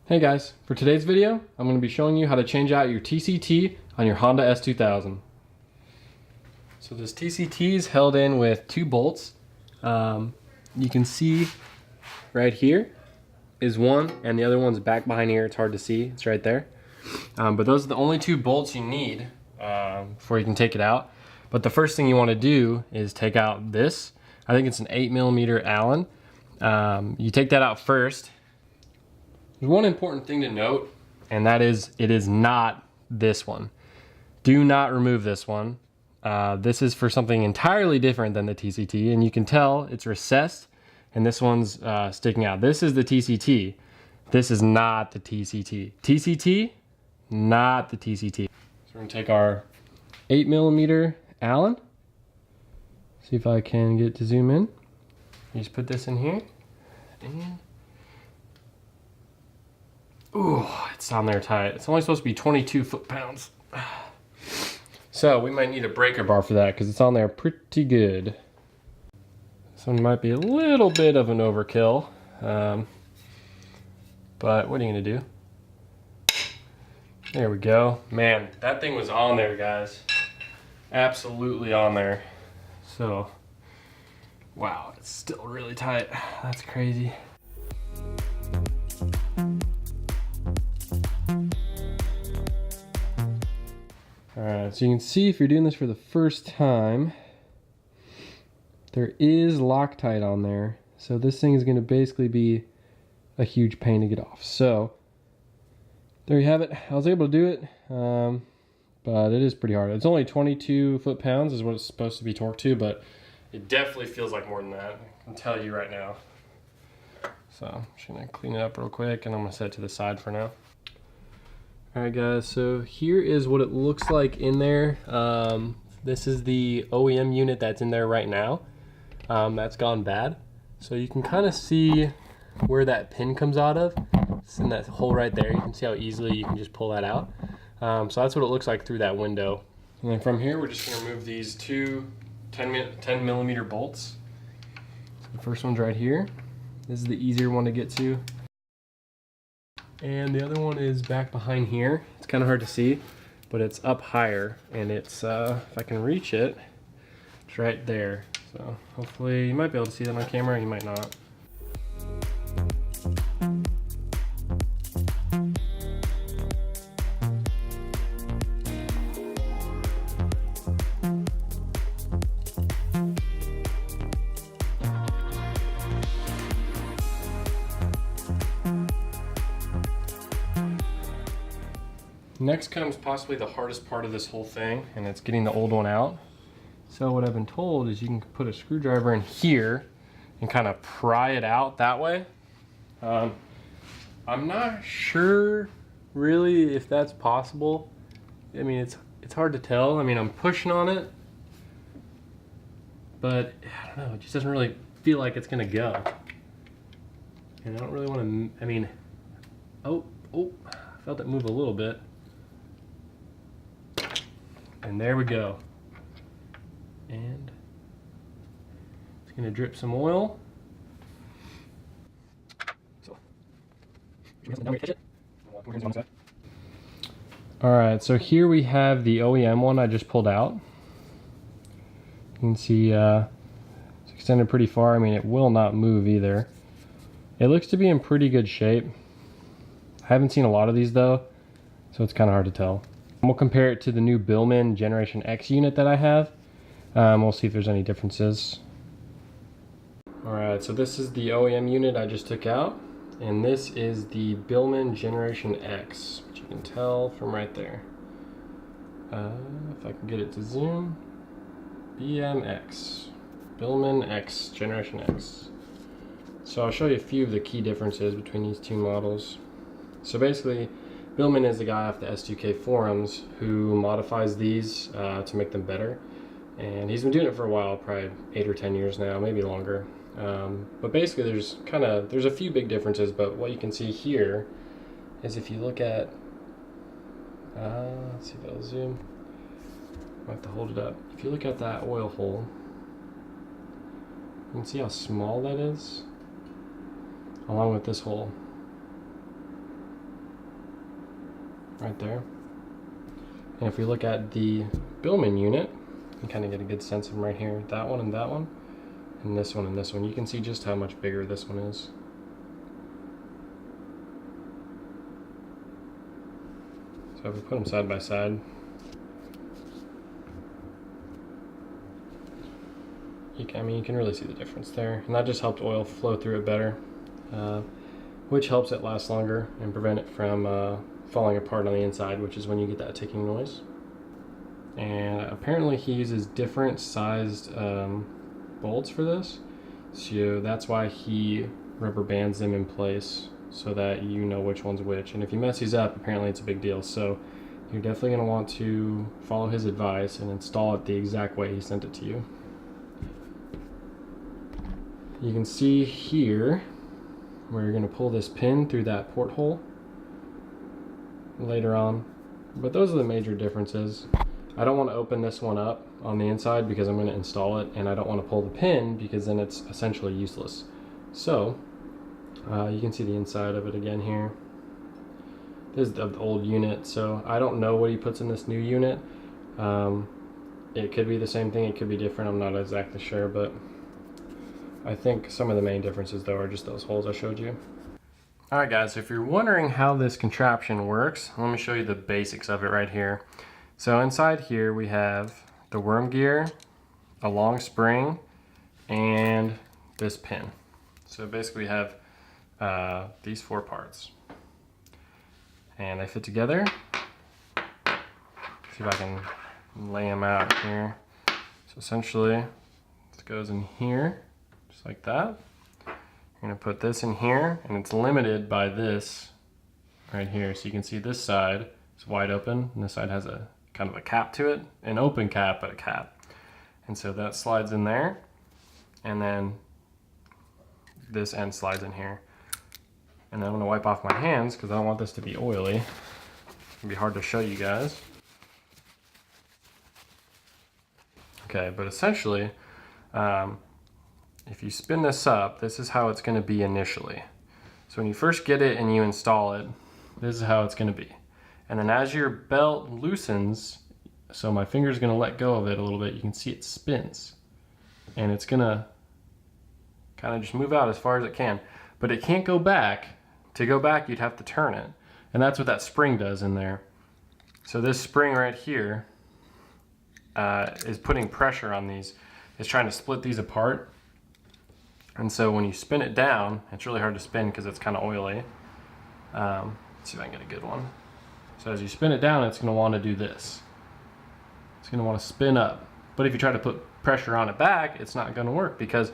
Hey guys, for today's video, I'm going to be showing you how to change out your TCT on your Honda S2000. So this TCT is held in with two bolts. You can see right here is one, and the other one's back behind here. It's hard to see, it's right there. But those are the only two bolts you need before you can take it out. But the first thing you want to do is take out this. I think it's an 8mm Allen. You take that out first. There's one important thing to note, and that is it is not this one. Do not remove this one. This is for something entirely different than the TCT, and you can tell it's recessed, and this one's sticking out. This is the TCT. This is not the TCT. TCT, not the TCT. So we're gonna take our 8mm Allen. See if I can get it to zoom in. You just put this in here, and ooh, it's on there tight. It's only supposed to be 22 foot-pounds. So we might need a breaker bar for that because it's on there pretty good. This one might be a little bit of an overkill, but what are you gonna do? There we go. Man, that thing was on there, guys. Absolutely on there. So, wow, it's still really tight. That's crazy. Alright, so you can see if you're doing this for the first time, there is Loctite on there. So this thing is going to basically be a huge pain to get off. So, there you have it. I was able to do it, but it is pretty hard. It's only 22 foot-pounds is what it's supposed to be torqued to, but it definitely feels like more than that. I can tell you right now. So, I'm just going to clean it up real quick, and I'm going to set it to the side for now. Alright guys, so here is what it looks like in there. This is the OEM unit that's in there right now. That's gone bad. So you can kind of see where that pin comes out of. It's in that hole right there. You can see how easily you can just pull that out. So that's what it looks like through that window. And then from here, we're just going to remove these two 10mm bolts. So the first one's right here. This is the easier one to get to. And the other one is back behind here. It's kind of hard to see, but it's up higher, and it's, if I can reach it, it's right there. So hopefully you might be able to see that on camera, you might not. Next comes possibly the hardest part of this whole thing, and it's getting the old one out. So what I've been told is you can put a screwdriver in here and kind of pry it out that way. I'm not sure really if that's possible. I mean, it's hard to tell. I mean, I'm pushing on it, but I don't know, it just doesn't really feel like it's gonna go. And I don't really want to, I mean, oh, I felt it move a little bit. And there we go. And it's gonna drip some oil. Alright, so here we have the OEM one I just pulled out. You can see it's extended pretty far. I mean, it will not move either. It looks to be in pretty good shape. I haven't seen a lot of these though, so it's kind of hard to tell. We'll compare it to the new Billman Generation X unit that I have. We'll see if there's any differences. Alright, so this is the OEM unit I just took out, and this is the Billman Generation X, which you can tell from right there. If I can get it to zoom. BMX. Billman X Generation X. So I'll show you a few of the key differences between these two models. So basically, Billman is the guy off the S2K forums who modifies these to make them better, and he's been doing it for a while, probably 8 or 10 years now, maybe longer. But basically there's a few big differences, but what you can see here is if you look at, let's see if that'll zoom, I have to hold it up. If you look at that oil hole, you can see how small that is, along with this hole. right there. And if we look at the Billman unit, you can kind of get a good sense of them right here. That one and that one, and this one and this one. You can see just how much bigger this one is. So if we put them side by side, you can really see the difference there. And that just helped oil flow through it better, which helps it last longer and prevent it from falling apart on the inside, which is when you get that ticking noise. And apparently he uses different sized bolts for this, so that's why he rubber bands them in place so that you know which one's which. And if you mess these up, apparently it's a big deal. So you're definitely going to want to follow his advice and install it the exact way he sent it to you. You can see here where you're going to pull this pin through that porthole later on, but those are the major differences. I don't want to open this one up on the inside because I'm going to install it, and I don't want to pull the pin because then it's essentially useless. So you can see the inside of it again here. This is the old unit, so I don't know what he puts in this new unit. It could be the same thing, it could be different, I'm not exactly sure, but I think some of the main differences though are just those holes I showed you. Alright guys, so if you're wondering how this contraption works, let me show you the basics of it right here. So inside here we have the worm gear, a long spring, and this pin. So basically we have these four parts. And they fit together. See if I can lay them out here. So essentially, this goes in here, just like that. You're gonna put this in here, and it's limited by this right here. So you can see this side is wide open, and this side has a kind of a cap to it, an open cap, but a cap. And so that slides in there, and then this end slides in here. And then I'm gonna wipe off my hands because I don't want this to be oily. It'd be hard to show you guys. Okay, but essentially, if you spin this up, this is how it's gonna be initially. So when you first get it and you install it, this is how it's gonna be. And then as your belt loosens, so my finger's gonna let go of it a little bit, you can see it spins. And it's gonna kind of just move out as far as it can. But it can't go back. To go back, you'd have to turn it. And that's what that spring does in there. So this spring right here is putting pressure on these. It's trying to split these apart. And so when you spin it down, it's really hard to spin because it's kind of oily. Let's see if I can get a good one. So as you spin it down, it's going to want to do this. It's going to want to spin up. But if you try to put pressure on it back, it's not going to work because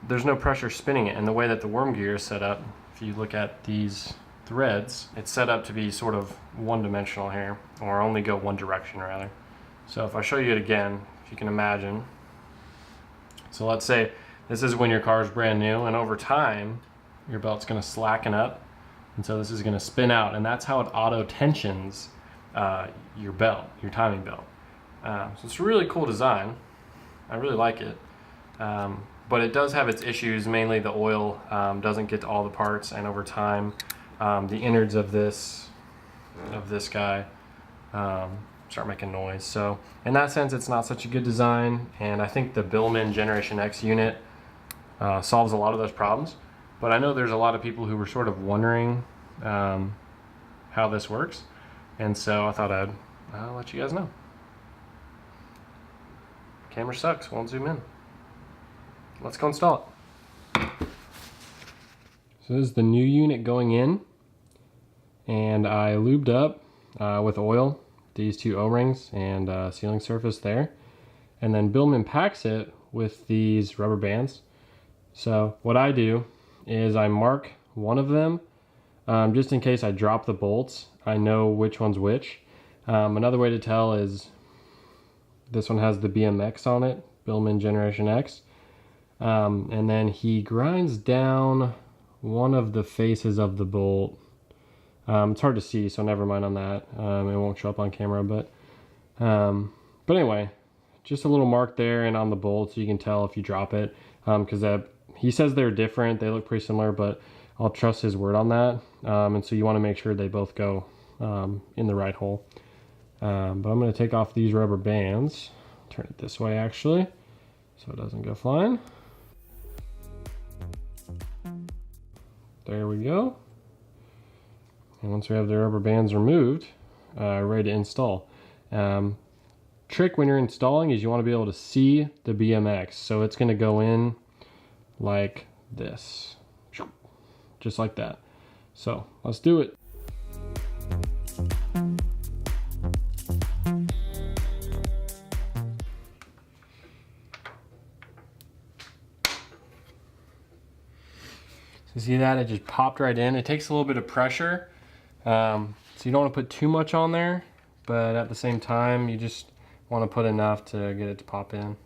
there's no pressure spinning it. And the way that the worm gear is set up, if you look at these threads, it's set up to be sort of one-dimensional here, or only go one direction rather. So if I show you it again, if you can imagine. So let's say this is when your car is brand new, and over time, your belt's gonna slacken up, and so this is gonna spin out, and that's how it auto-tensions your belt, your timing belt. So it's a really cool design. I really like it. But it does have its issues, mainly the oil doesn't get to all the parts, and over time the innards of this guy start making noise. So in that sense, it's not such a good design, and I think the Billman Generation X unit solves a lot of those problems. But I know there's a lot of people who were sort of wondering how this works, and so I thought I'd let you guys know. Camera sucks, won't zoom in. Let's go install it. So this is the new unit going in, and I lubed up with oil these two O-rings and sealing surface there, and then Billman packs it with these rubber bands. So what I do is I mark one of them just in case I drop the bolts. I know which one's which. Another way to tell is this one has the BMX on it, Billman Generation X. And then he grinds down one of the faces of the bolt. It's hard to see, so never mind on that. It won't show up on camera, but anyway, just a little mark there and on the bolt so you can tell if you drop it. Because he says they're different, they look pretty similar, but I'll trust his word on that. And so you want to make sure they both go in the right hole. But I'm going to take off these rubber bands, turn it this way actually, so it doesn't go flying. There we go. And once we have the rubber bands removed, ready to install. Trick when you're installing is you want to be able to see the BMX. So it's going to go in like this, just like that. So let's do it. So see that? It just popped right in. It takes a little bit of pressure. So you don't want to put too much on there, but at the same time, you just want to put enough to get it to pop in.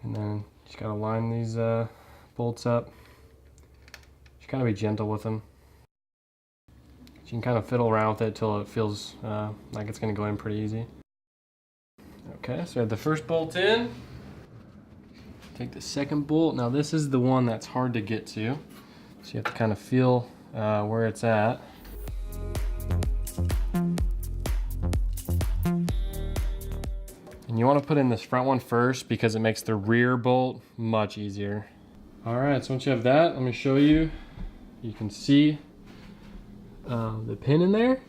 And then just gotta line these bolts up. Just gotta be gentle with them. You can kind of fiddle around with it till it feels like it's gonna go in pretty easy. Okay, so we have the first bolt in. Take the second bolt. Now this is the one that's hard to get to. So you have to kind of feel where it's at. And you want to put in this front one first because it makes the rear bolt much easier. All right, so once you have that, let me show you. You can see the pin in there,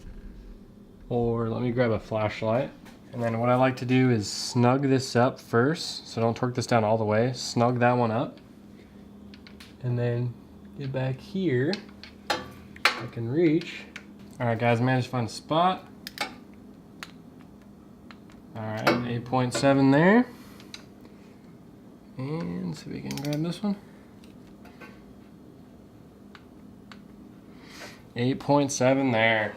or let me grab a flashlight. And then what I like to do is snug this up first, so don't torque this down all the way. Snug that one up, and then get back here. I can reach. All right, guys, managed to find a spot. All right, 8.7 there. And so we can grab this one. 8.7 there.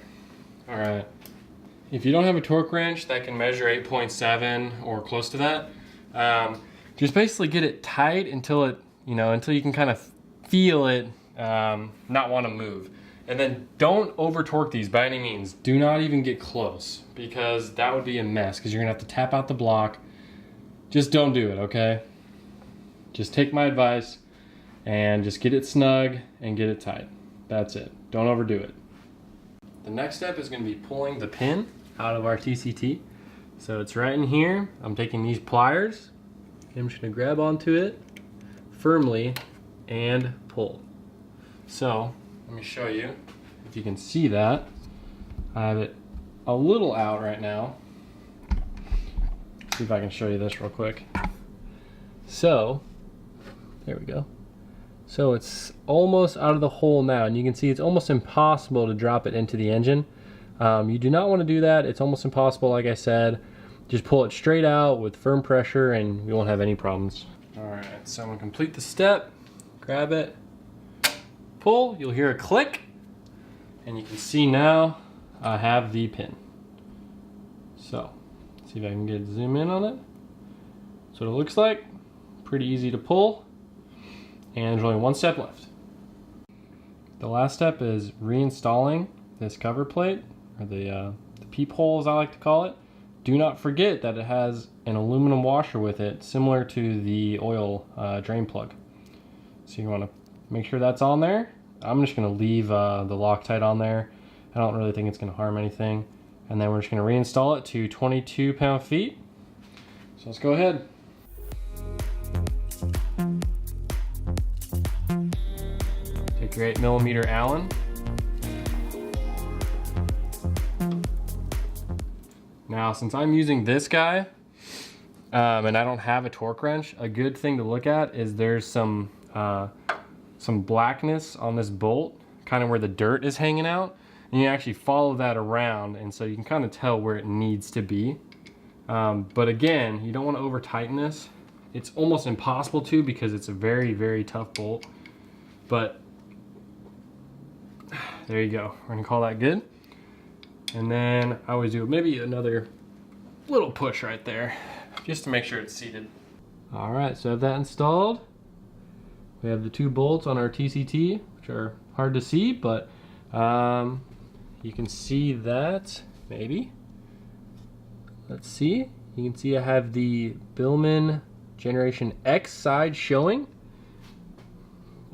All right. If you don't have a torque wrench that can measure 8.7 or close to that, just basically get it tight until it, until you can kind of feel it not want to move. And then don't over torque these by any means. Do not even get close, because that would be a mess, because you're gonna have to tap out the block. Just don't do it, okay? Just take my advice and just get it snug and get it tight. That's it. Don't overdo it. The next step is gonna be pulling the pin out of our TCT. So it's right in here. I'm taking these pliers. I'm just gonna grab onto it firmly and pull. So let me show you if you can see that. I have it a little out right now. See if I can show you this real quick. So there we go. So it's almost out of the hole now, and you can see it's almost impossible to drop it into the engine. You do not want to do that. It's almost impossible, like I said. Just pull it straight out with firm pressure and you won't have any problems. All right, so I'm gonna complete the step. Grab it, pull, you'll hear a click, and you can see now I have the pin. So, see if I can get zoom in on it. That's what it looks like. Pretty easy to pull, and there's only one step left. The last step is reinstalling this cover plate, or the peephole as I like to call it. Do not forget that it has an aluminum washer with it, similar to the oil drain plug. So you want to make sure that's on there. I'm just going to leave the Loctite on there. I don't really think it's going to harm anything. And then we're just going to reinstall it to 22 pound-feet. So let's go ahead. Take your 8mm Allen. Now, since I'm using this guy, and I don't have a torque wrench, a good thing to look at is there's some blackness on this bolt, kind of where the dirt is hanging out, and you actually follow that around, and so you can kind of tell where it needs to be. But again, you don't want to over tighten this. It's almost impossible to, because it's a very, very tough bolt. But there you go. We're gonna call that good. And then I always do maybe another little push right there, just to make sure it's seated. All right, so I have that installed. We have the two bolts on our TCT, which are hard to see, but you can see that, maybe. Let's see. You can see I have the Billman Generation X side showing.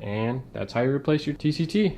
And that's how you replace your TCT.